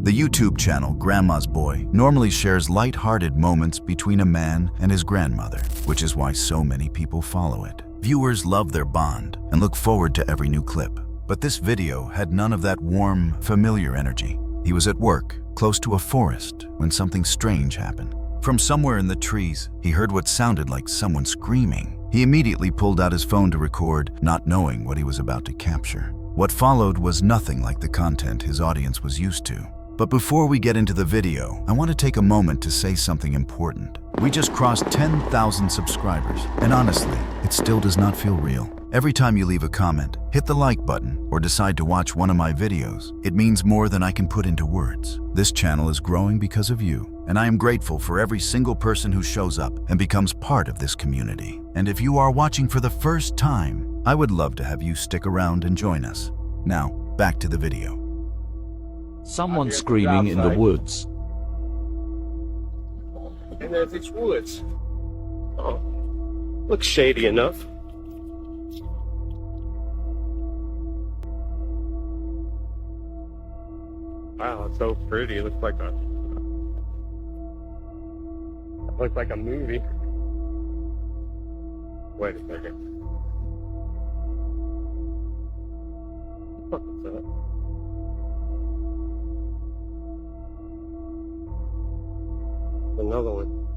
The YouTube channel Grandma's Boy normally shares light-hearted moments between a man and his grandmother, which is why so many people follow it. Viewers love their bond and look forward to every new clip. But this video had none of that warm, familiar energy. He was at work, close to a forest, when something strange happened. From somewhere in the trees, he heard what sounded like someone screaming. He immediately pulled out his phone to record, not knowing what he was about to capture. What followed was nothing like the content his audience was used to. But before we get into the video, I want to take a moment to say something important. We just crossed 10,000 subscribers, and honestly, it still does not feel real. Every time you leave a comment, hit the like button, or decide to watch one of my videos, it means more than I can put into words. This channel is growing because of you, and I am grateful for every single person who shows up and becomes part of this community. And if you are watching for the first time, I would love to have you stick around and join us. Now, back to the video. Someone screaming in the woods. And there's these woods. Oh, looks shady enough. Wow, it's so pretty. It looks like a movie. Wait a second. What the fuck is that? Another one.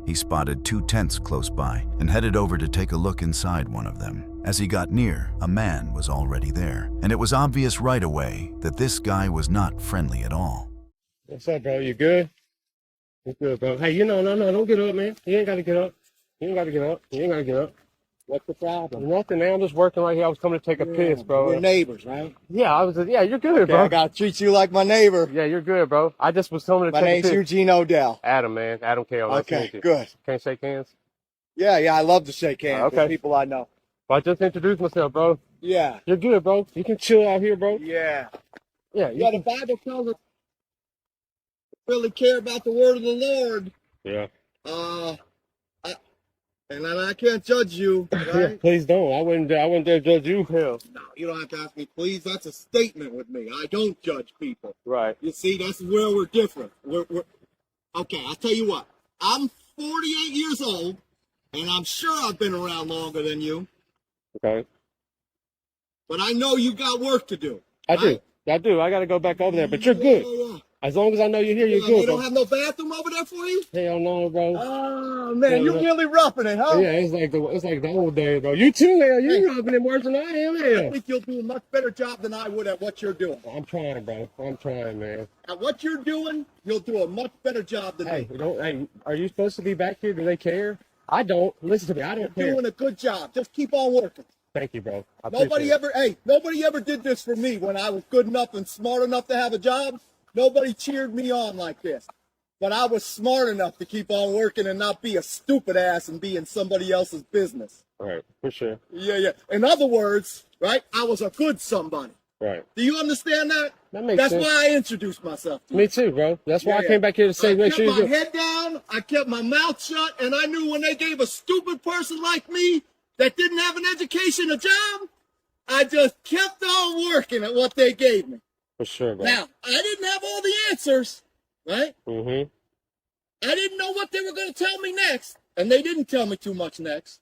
He spotted two tents close by and headed over to take a look inside one of them. As he got near, a man was already there, and it was obvious right away that this guy was not friendly at all. What's up, bro? You good? You good, bro? Hey, no, don't get up, man. You ain't gotta get up. You ain't gotta get up. You ain't gotta get up. What's the problem? Nothing, man. I'm just working right here. I was coming to take a piss, bro. We're neighbors, right? Yeah, yeah, you're good, Okay, bro. I gotta treat you like my neighbor. Yeah, you're good, bro. I just was coming to My take a name's piss. Eugene Odell. Adam, man. Adam K.O. Nice to Okay, meet you. good. Can't shake hands? Yeah, I love to shake hands Okay. with people I know. Well, I just introduced myself, bro. Yeah. You're good, bro. You can chill out here, bro. Yeah. Yeah, Yeah, the Bible tells us to really care about the word of the Lord. Yeah. And I can't judge you, Yeah, right? please don't. I wouldn't dare judge you. Hell. No, you don't have to ask me, please. That's a statement with me. I don't judge people. Right. You see, that's where we're different. We're okay, I'll tell you what. I'm 48 years old, and I'm sure I've been around longer than you, Okay. but I know you got work to do. I do. I got to go back over there, but you're good. Yeah. As long as I know you're here, you're Yeah, good, you bro. don't have no bathroom over there for you? Hell no, bro. Oh, man, Yeah, you're yeah. really roughing it, huh? Yeah, it's like the old days, bro. You too, hell. You're rubbing it worse than I am, I hell. think you'll do a much better job than I would at what you're doing. I'm trying, bro. I'm trying, man. At what you're doing, you'll do a much better job than Hey, me. hey, are you supposed to be back here? Do they care? I don't. Listen to me. I don't You're care. doing a good job. Just keep on working. Thank you, bro. I Nobody appreciate nobody ever did this for me when I was good enough and smart enough to have a job. Nobody cheered me on like this. But I was smart enough to keep on working and not be a stupid ass and be in somebody else's business. it. Right, for sure. Yeah. In other words, right, I was a good somebody. Right. Do you understand that? That makes That's sense. why I introduced myself to you. Me too, bro. That's why I Yeah. came back here to say, I make kept sure you my do. head down, I kept my mouth shut, and I knew when they gave a stupid person like me that didn't have an education a job, I just kept on working at what they gave me. For sure, bro. Now, I didn't have all the answers, right? Mm-hmm. I didn't know what they were going to tell me next, and they didn't tell me too much next.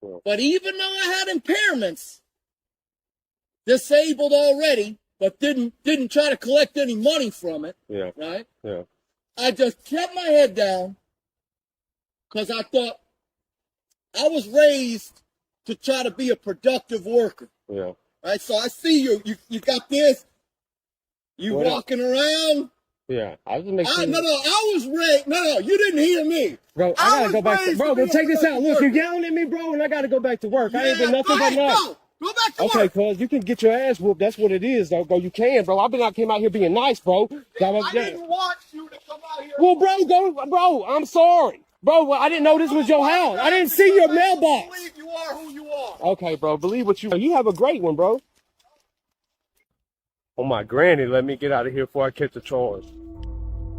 Yeah. But even though I had impairments, disabled already, but didn't try to collect any money from it, Yeah. right? Yeah. I just kept my head down because I thought I was raised to try to be a productive worker, Yeah. right? So I see you got this, you What up? walking around. Yeah. I was just making sure. I was raised. No, you didn't hear me. Bro, I I gotta was go back to raised bro. to But be check a this out. Look, productive you're yelling at me, bro, and I gotta go back to work. I ain't been Yeah, nothing go but ahead, nice. Go back to Okay, work. cuz you can get your ass whooped. That's what it is, though, bro. You can, bro. came out here being nice, bro. I didn't want you to come out here. Well, bro. I'm sorry, bro. Well, I didn't know this was your house. I didn't see your mailbox. Believe you are who you are. Okay, bro. Believe what you have a great one, bro. Oh, my granny let me get out of here before I catch a charge.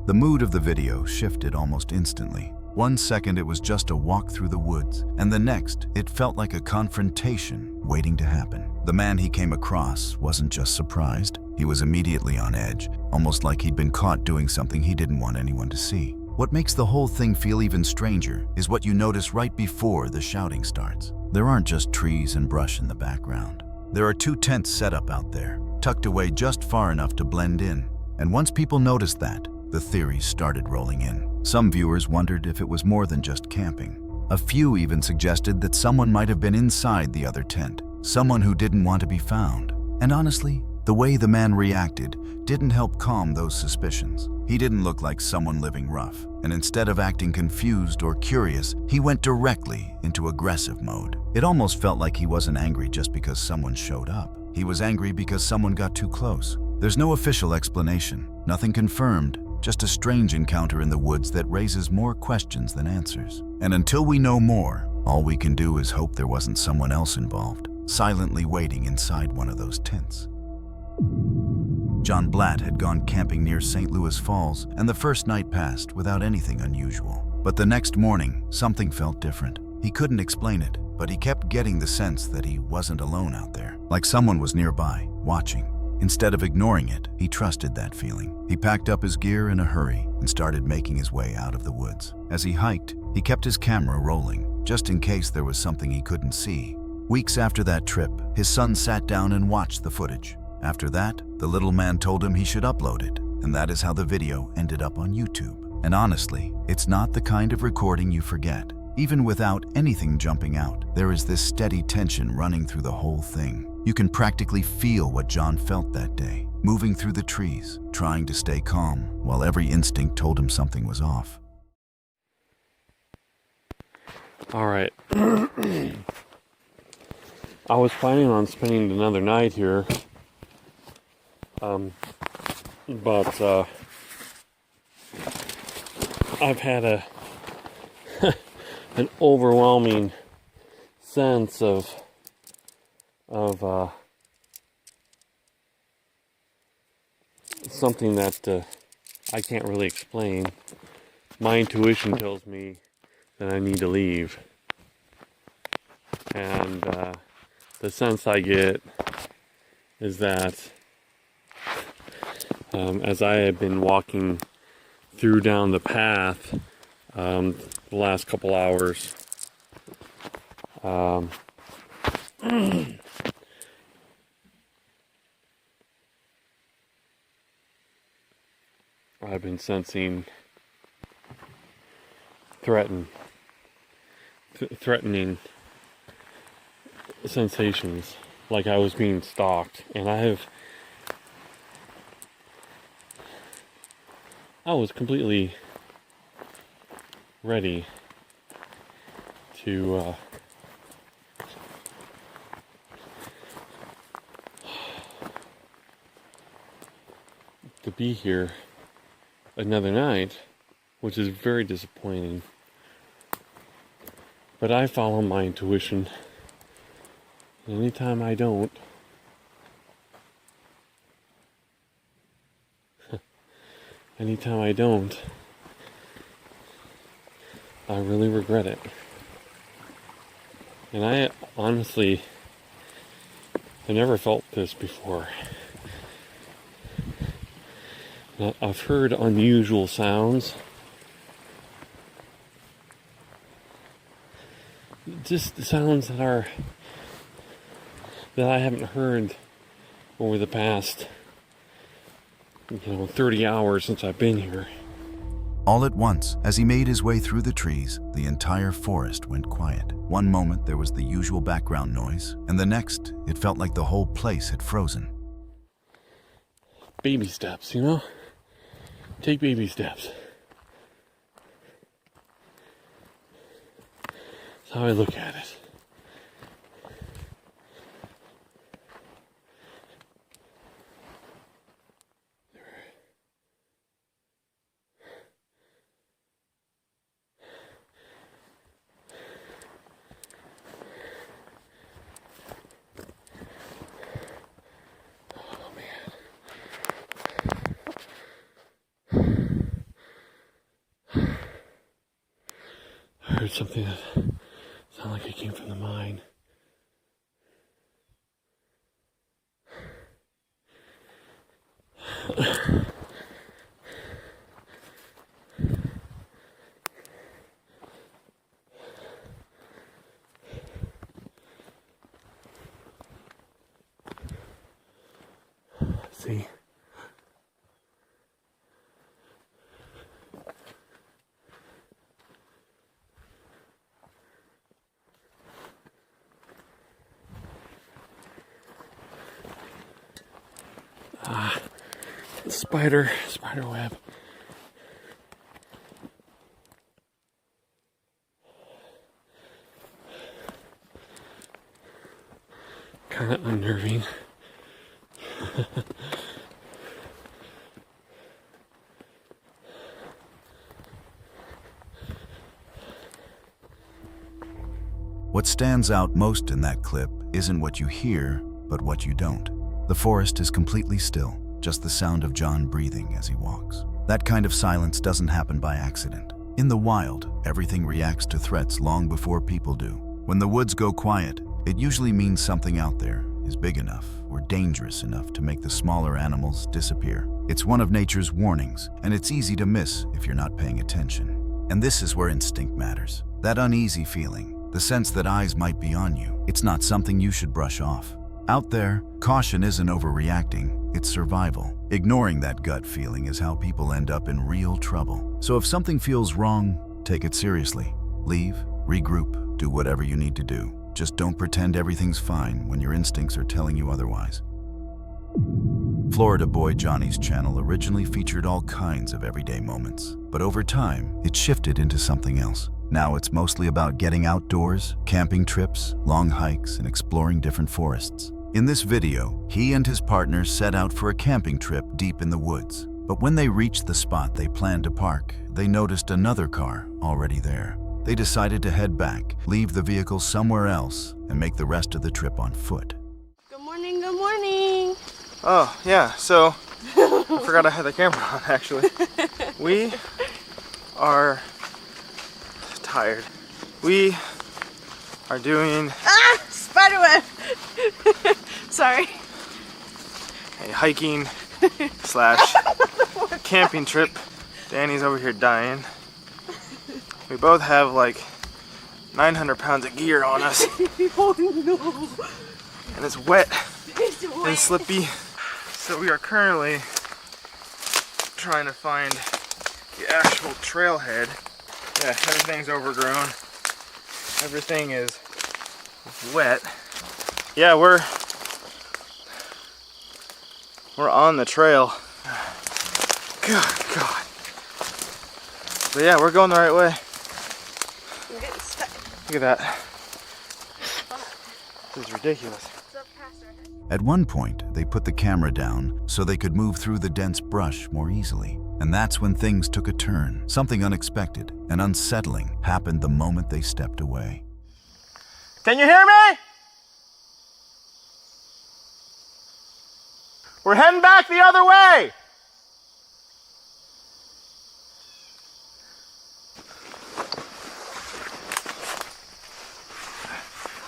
The mood of the video shifted almost instantly. One second it was just a walk through the woods, and the next it felt like a confrontation waiting to happen. The man he came across wasn't just surprised, he was immediately on edge, almost like he'd been caught doing something he didn't want anyone to see. What makes the whole thing feel even stranger is what you notice right before the shouting starts. There aren't just trees and brush in the background. There are 2 tents set up out there, tucked away just far enough to blend in. And once people noticed that, the theories started rolling in. Some viewers wondered if it was more than just camping. A few even suggested that someone might have been inside the other tent, someone who didn't want to be found. And honestly, the way the man reacted didn't help calm those suspicions. He didn't look like someone living rough, and instead of acting confused or curious, he went directly into aggressive mode. It almost felt like he wasn't angry just because someone showed up. He was angry because someone got too close. There's no official explanation, nothing confirmed, just a strange encounter in the woods that raises more questions than answers. And until we know more, all we can do is hope there wasn't someone else involved, silently waiting inside one of those tents. John Blatt had gone camping near St. Louis Falls, and the first night passed without anything unusual. But the next morning, something felt different. He couldn't explain it, but he kept getting the sense that he wasn't alone out there, like someone was nearby, watching. Instead of ignoring it, he trusted that feeling. He packed up his gear in a hurry and started making his way out of the woods. As he hiked, he kept his camera rolling, just in case there was something he couldn't see. Weeks after that trip, his son sat down and watched the footage. After that, the little man told him he should upload it, and that is how the video ended up on YouTube. And honestly, it's not the kind of recording you forget. Even without anything jumping out, there is this steady tension running through the whole thing. You can practically feel what John felt that day, moving through the trees, trying to stay calm, while every instinct told him something was off. All right. I was planning on spending another night here, but I've had an overwhelming sense of something that I can't really explain. My intuition tells me that I need to leave, and the sense I get is that as I have been walking through down the path the last couple hours, I've been sensing threatening sensations, like I was being stalked, and I was completely ready to be here another night, which is very disappointing. But I follow my intuition. Anytime I don't, I really regret it. And I honestly, I never felt this before. I've heard unusual sounds. Just sounds that I haven't heard over the past 30 hours since I've been here. All at once, as he made his way through the trees, the entire forest went quiet. One moment there was the usual background noise, and the next, it felt like the whole place had frozen. Baby steps, Take baby steps. That's how I look at it. heard something that sounded like it came from the mine. See? Spider web. Kind of unnerving. What stands out most in that clip isn't what you hear, but what you don't. The forest is completely still, just the sound of John breathing as he walks. That kind of silence doesn't happen by accident. In the wild, everything reacts to threats long before people do. When the woods go quiet, it usually means something out there is big enough or dangerous enough to make the smaller animals disappear. It's one of nature's warnings, and it's easy to miss if you're not paying attention. And this is where instinct matters. That uneasy feeling, the sense that eyes might be on you, it's not something you should brush off. Out there, caution isn't overreacting, it's survival. Ignoring that gut feeling is how people end up in real trouble. So if something feels wrong, take it seriously. Leave, regroup, do whatever you need to do. Just don't pretend everything's fine when your instincts are telling you otherwise. Florida Boy Johnny's channel originally featured all kinds of everyday moments, but over time, it shifted into something else. Now it's mostly about getting outdoors, camping trips, long hikes, and exploring different forests. In this video, he and his partner set out for a camping trip deep in the woods. But when they reached the spot they planned to park, they noticed another car already there. They decided to head back, leave the vehicle somewhere else, and make the rest of the trip on foot. Good morning, good morning. Oh, yeah, so I forgot I had the camera on, actually. We are tired. We are doing Spiderweb. Sorry. a hiking slash camping trip. Danny's over here dying. We both have like 900 pounds of gear on us. Oh no. And it's wet It's wet. and slippy. So we are currently trying to find the actual trailhead. Yeah, everything's overgrown. Everything is wet. Yeah, we're on the trail. Good God. But yeah, we're going the right way. I'm getting stuck. Look at that. This is ridiculous. It's up past our head. At one point, they put the camera down so they could move through the dense brush more easily. And that's when things took a turn. Something unexpected and unsettling happened the moment they stepped away. Can you hear me? We're heading back the other way.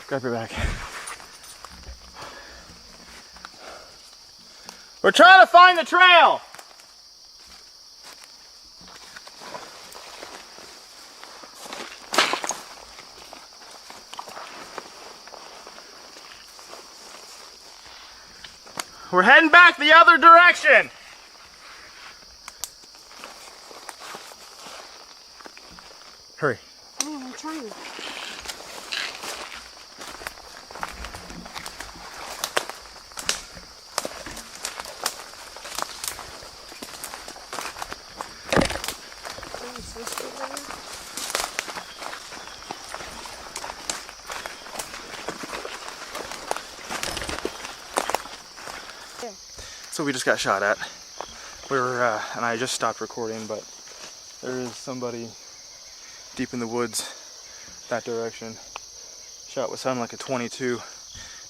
Grab your bag. We're trying to find the trail. We're heading back the other direction. Hurry. Oh, I'm trying. So we just got shot at. We were, and I just stopped recording, but there is somebody deep in the woods that direction. Shot what sounded like a 22,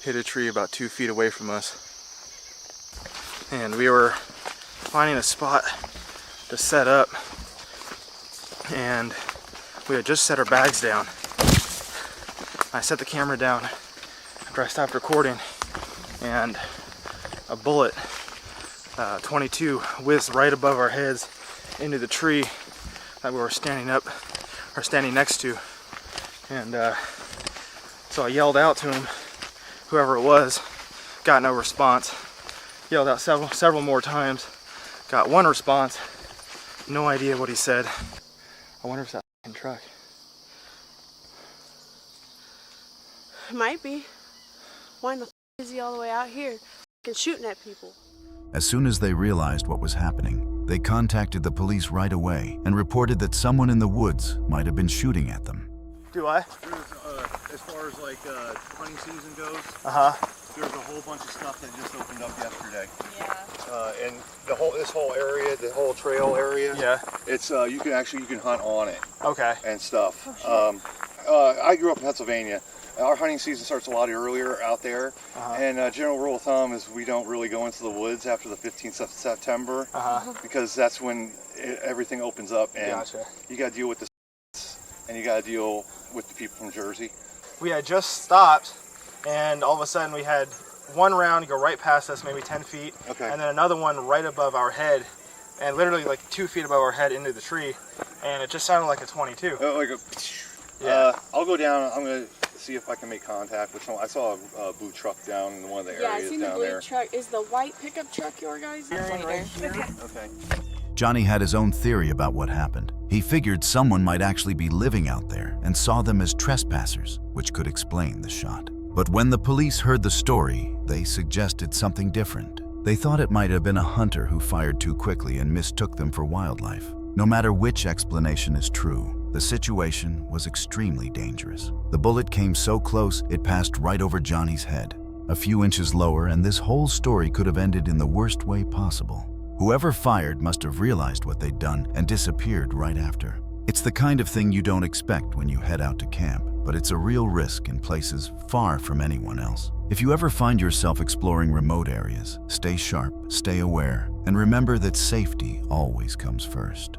hit a tree about 2 feet away from us. And we were finding a spot to set up, and We had just set our bags down. I set the camera down after I stopped recording, and a bullet, 22, whizzed right above our heads into the tree that we were standing next to. And so I yelled out to him, whoever it was, got no response. Yelled out several more times, got one response, no idea what he said. I wonder if that f***ing truck. Might be. Why in the is he all the way out here f***ing shooting at people? As soon as they realized what was happening, they contacted the police right away and reported that someone in the woods might have been shooting at them. Do I? As far as like hunting season goes, Uh-huh. there's a whole bunch of stuff that just opened up yesterday. Yeah. And this whole area, the whole trail area, Yeah. it's you can hunt on it Okay. and stuff. I grew up in Pennsylvania. Our hunting season starts a lot earlier out there, and general rule of thumb is we don't really go into the woods after the 15th of September, because that's when everything opens up, and Gotcha. you got to deal with the and you got to deal with the people from Jersey. We had just stopped, and all of a sudden we had one round go right past us, maybe 10 feet, Okay. and then another one right above our head, and literally like 2 feet above our head into the tree, and it just sounded like a 22. Yeah. I'll go down. I'm gonna see if I can make contact with someone. I saw a blue truck down in one of the Yeah, I areas seen the down blue there. truck. Is the white pickup truck your guys? Right here. Okay. Johnny had his own theory about what happened. He figured someone might actually be living out there and saw them as trespassers, which could explain the shot. But when the police heard the story, they suggested something different. They thought it might have been a hunter who fired too quickly and mistook them for wildlife. No matter which explanation is true, the situation was extremely dangerous. The bullet came so close, it passed right over Johnny's head. A few inches lower, and this whole story could have ended in the worst way possible. Whoever fired must have realized what they'd done and disappeared right after. It's the kind of thing you don't expect when you head out to camp, but it's a real risk in places far from anyone else. If you ever find yourself exploring remote areas, stay sharp, stay aware, and remember that safety always comes first.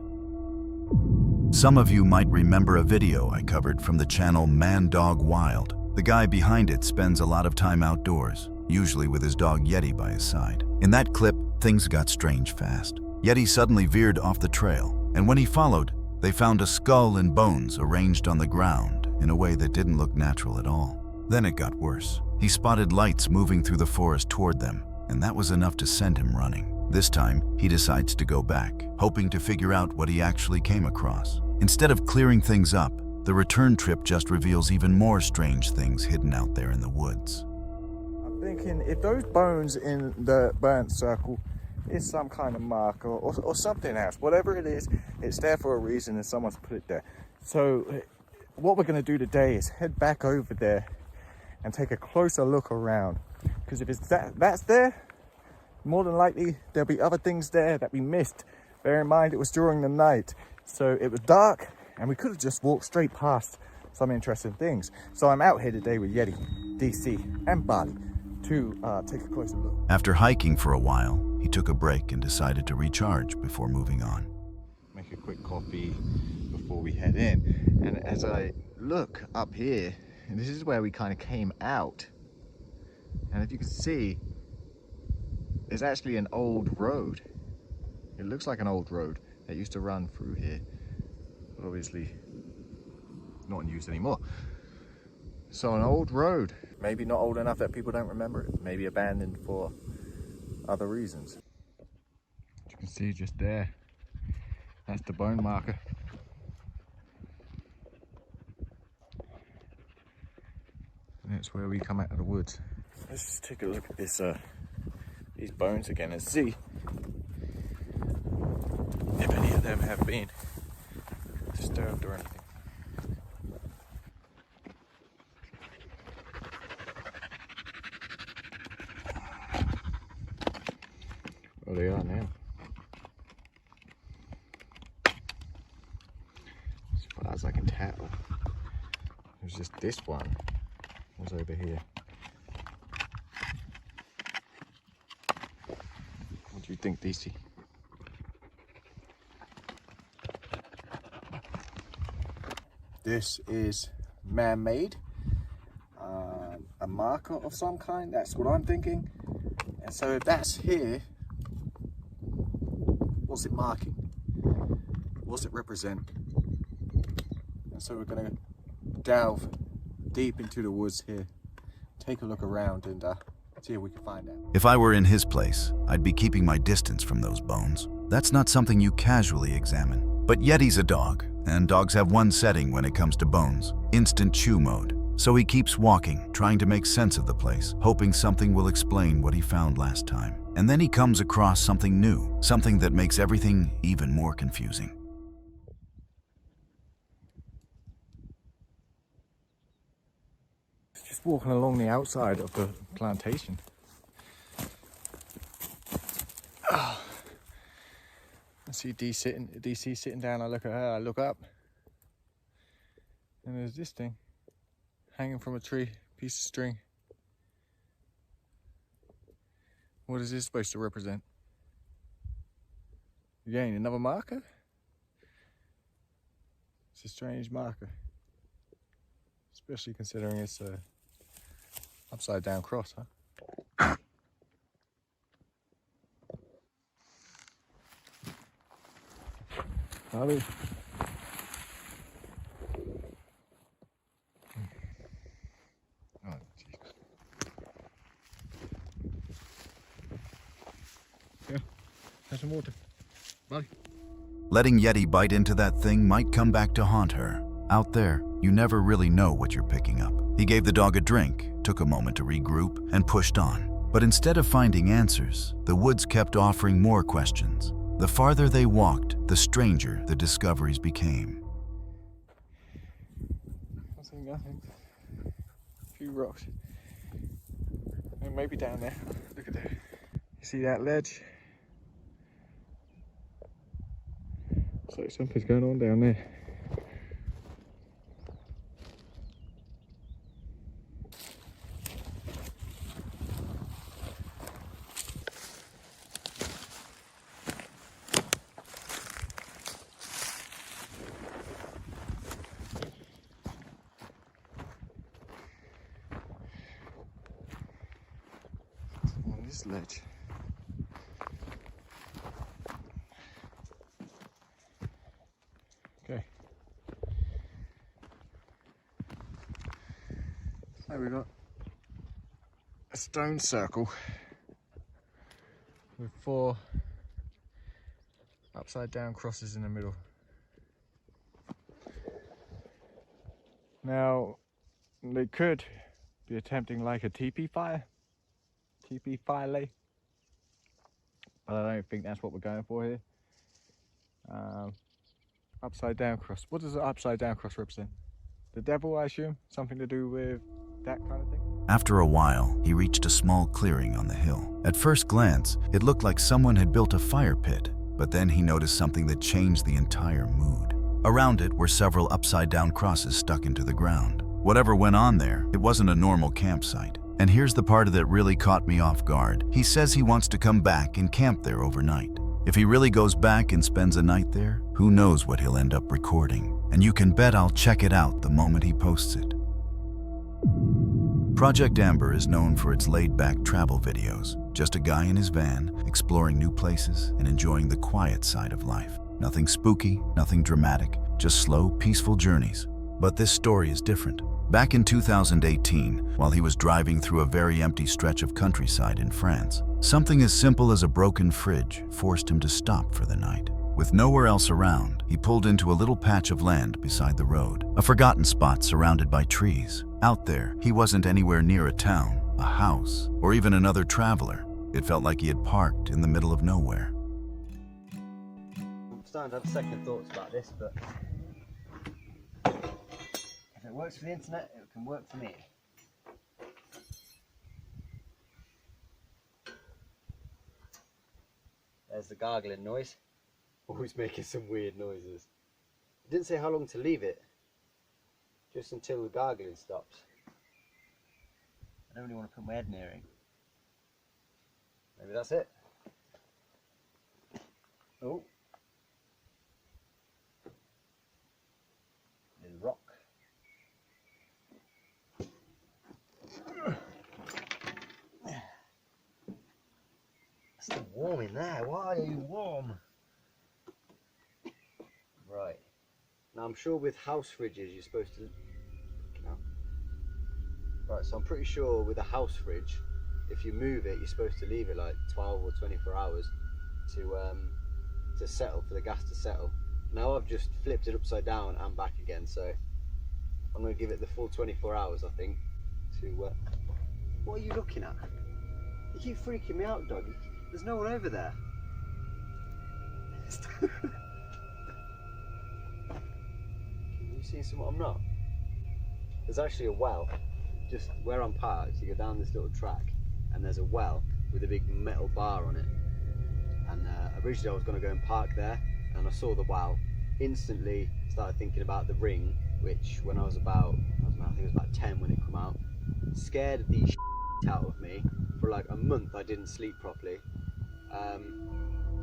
Some of you might remember a video I covered from the channel Man Dog Wild. The guy behind it spends a lot of time outdoors, usually with his dog Yeti by his side. In that clip, things got strange fast. Yeti suddenly veered off the trail, and when he followed, they found a skull and bones arranged on the ground in a way that didn't look natural at all. Then it got worse. He spotted lights moving through the forest toward them, and that was enough to send him running. This time, he decides to go back, hoping to figure out what he actually came across. Instead of clearing things up, the return trip just reveals even more strange things hidden out there in the woods. I'm thinking if those bones in the burnt circle is some kind of marker or something else, whatever it is, it's there for a reason and someone's put it there. So what we're going to do today is head back over there and take a closer look around, because if it's that's there, more than likely there'll be other things there that we missed. Bear in mind it was during the night, so it was dark and we could have just walked straight past some interesting things. So I'm out here today with Yeti, DC and Bali to take a closer look. After hiking for a while, he took a break and decided to recharge before moving on. Make a quick coffee before we head in, and as I look up here, and this is where we kind of came out, and if you can see, there's actually an old road. It looks like an old road that used to run through here, but obviously not in use anymore. So an old road, maybe not old enough that people don't remember it, maybe abandoned for other reasons. You can see just there, that's the bone marker. And that's where we come out of the woods. Let's just take a look at this, these bones again and see if any of them have been disturbed or anything. Well, they are now. As far as I can tell, there's just this one was over here. What do you think, DC? this is man-made, a marker of some kind. That's what I'm thinking. And so if that's here, what's it marking? What's it represent? And so we're gonna delve deep into the woods here, take a look around and see if we can find out. If I were in his place, I'd be keeping my distance from those bones. That's not something you casually examine. But Yeti's a dog, and dogs have one setting when it comes to bones: instant chew mode. So he keeps walking, trying to make sense of the place, hoping something will explain what he found last time. And then he comes across something new, something that makes everything even more confusing. Just walking along the outside of the plantation. I see DC sitting down. I look at her, I look up, and there's this thing hanging from a tree, piece of string. What is this supposed to represent? Again, another marker? It's a strange marker, especially considering it's a upside down cross, huh? Harvey. Oh, Jesus. Yeah, have some water. Bye. Letting Yeti bite into that thing might come back to haunt her. Out there, you never really know what you're picking up. He gave the dog a drink, took a moment to regroup, and pushed on. But instead of finding answers, the woods kept offering more questions. The farther they walked, the stranger the discoveries became. I see nothing. A few rocks. And maybe down there. Look at that. You see that ledge? Looks like something's going on down there. On this ledge. Okay. So we've got a stone circle with 4 upside down crosses in the middle. Now, they could be attempting like a teepee fire lay, but I don't think that's what we're going for here. Upside down cross. What does the upside down cross represent? The devil, I assume? Something to do with that kind of thing? After a while, he reached a small clearing on the hill. At first glance, it looked like someone had built a fire pit, but then he noticed something that changed the entire mood. Around it were several upside-down crosses stuck into the ground. Whatever went on there, it wasn't a normal campsite. And here's the part that really caught me off guard. He says he wants to come back and camp there overnight. If he really goes back and spends a night there, who knows what he'll end up recording. And you can bet I'll check it out the moment he posts it. Project Amber is known for its laid-back travel videos. Just a guy in his van, exploring new places and enjoying the quiet side of life. Nothing spooky, nothing dramatic, just slow, peaceful journeys. But this story is different. Back in 2018, while he was driving through a very empty stretch of countryside in France, something as simple as a broken fridge forced him to stop for the night. With nowhere else around, he pulled into a little patch of land beside the road, a forgotten spot surrounded by trees. Out there, he wasn't anywhere near a town, a house, or even another traveler. It felt like he had parked in the middle of nowhere. I'm starting to have second thoughts about this, but if it works for the internet, it can work for me. There's the gargling noise. Always making some weird noises. It didn't say how long to leave it, just until the gargling stops. I don't really want to put my head near it. Maybe that's it. Oh. There's a rock. It's still warm in there. Why are you warm? Right. Now I'm sure with house fridges you're supposed to... No. Right, so I'm pretty sure with a house fridge, if you move it, you're supposed to leave it like 12 or 24 hours to settle, for the gas to settle. Now I've just flipped it upside down and back again, so I'm going to give it the full 24 hours, I think, to... What are you looking at? You keep freaking me out, dog. There's no one over there. You seeing something I'm not? There's actually a well just where I'm parked. You go down this little track and there's a well with a big metal bar on it, and originally I was going to go and park there, and I saw the well, instantly started thinking about the ring, which when I was about, I don't know, I think it was about 10 when it came out, scared the shit out of me. For like a month I didn't sleep properly.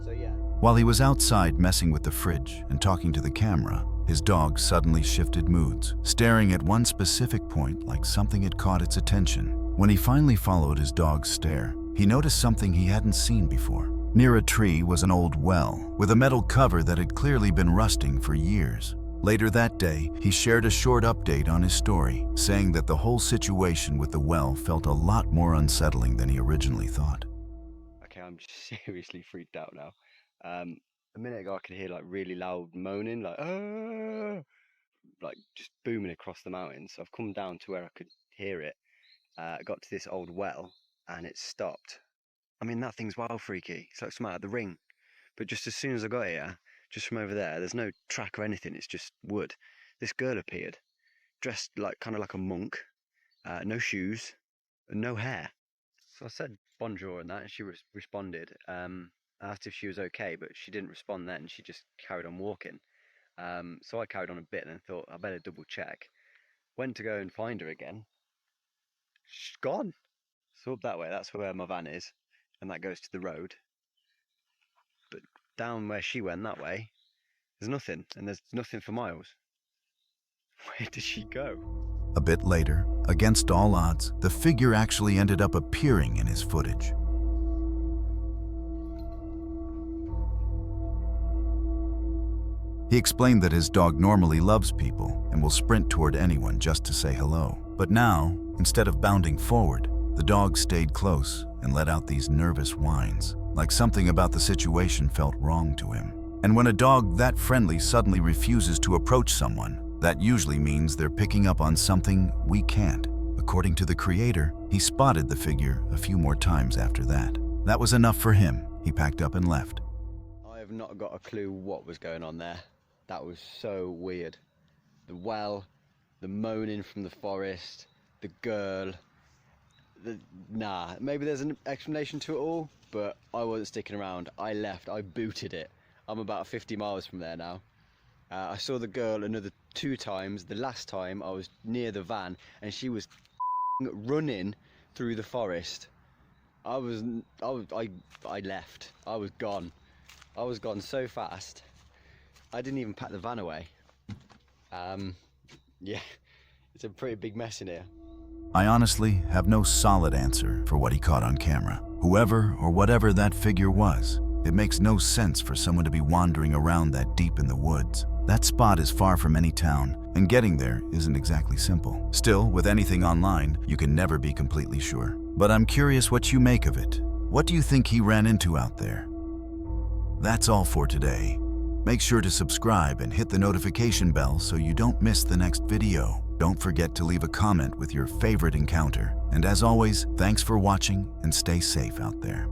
So yeah. While he was outside messing with the fridge and talking to the camera, his dog suddenly shifted moods, staring at one specific point like something had caught its attention. When he finally followed his dog's stare, he noticed something he hadn't seen before. Near a tree was an old well with a metal cover that had clearly been rusting for years. Later that day, he shared a short update on his story, saying that the whole situation with the well felt a lot more unsettling than he originally thought. Okay, I'm seriously freaked out now. A minute ago I could hear like really loud moaning, like "Ah!" Like just booming across the mountains. So I've come down to where I could hear it. Got to this old well and it stopped. I mean, that thing's wild freaky. It's like something out of the Ring. But just as soon as I got here, just from over there's no track or anything, it's just wood. This girl appeared, dressed like kind of like a monk, no shoes, and no hair. So I said bonjour and that, and she responded. I asked if she was okay, but she didn't respond then. She just carried on walking. So I carried on a bit and then thought I better double check. Went to go and find her again. She's gone. So up that way, that's where my van is, and that goes to the road. But down where she went that way, there's nothing, and there's nothing for miles. Where did she go? A bit later, against all odds, the figure actually ended up appearing in his footage. He explained that his dog normally loves people and will sprint toward anyone just to say hello. But now, instead of bounding forward, the dog stayed close and let out these nervous whines, like something about the situation felt wrong to him. And when a dog that friendly suddenly refuses to approach someone, that usually means they're picking up on something we can't. According to the creator, he spotted the figure a few more times after that. That was enough for him. He packed up and left. I have not got a clue what was going on there. That was so weird. The well, the moaning from the forest, the girl. Nah, maybe there's an explanation to it all, but I wasn't sticking around. I left, I booted it. I'm about 50 miles from there now. I saw the girl another 2 times. The last time I was near the van and she was running through the forest. I left. I was gone. I was gone so fast. I didn't even pack the van away. Yeah, it's a pretty big mess in here. I honestly have no solid answer for what he caught on camera. Whoever or whatever that figure was, it makes no sense for someone to be wandering around that deep in the woods. That spot is far from any town, and getting there isn't exactly simple. Still, with anything online, you can never be completely sure. But I'm curious what you make of it. What do you think he ran into out there? That's all for today. Make sure to subscribe and hit the notification bell so you don't miss the next video. Don't forget to leave a comment with your favorite encounter. And as always, thanks for watching and stay safe out there.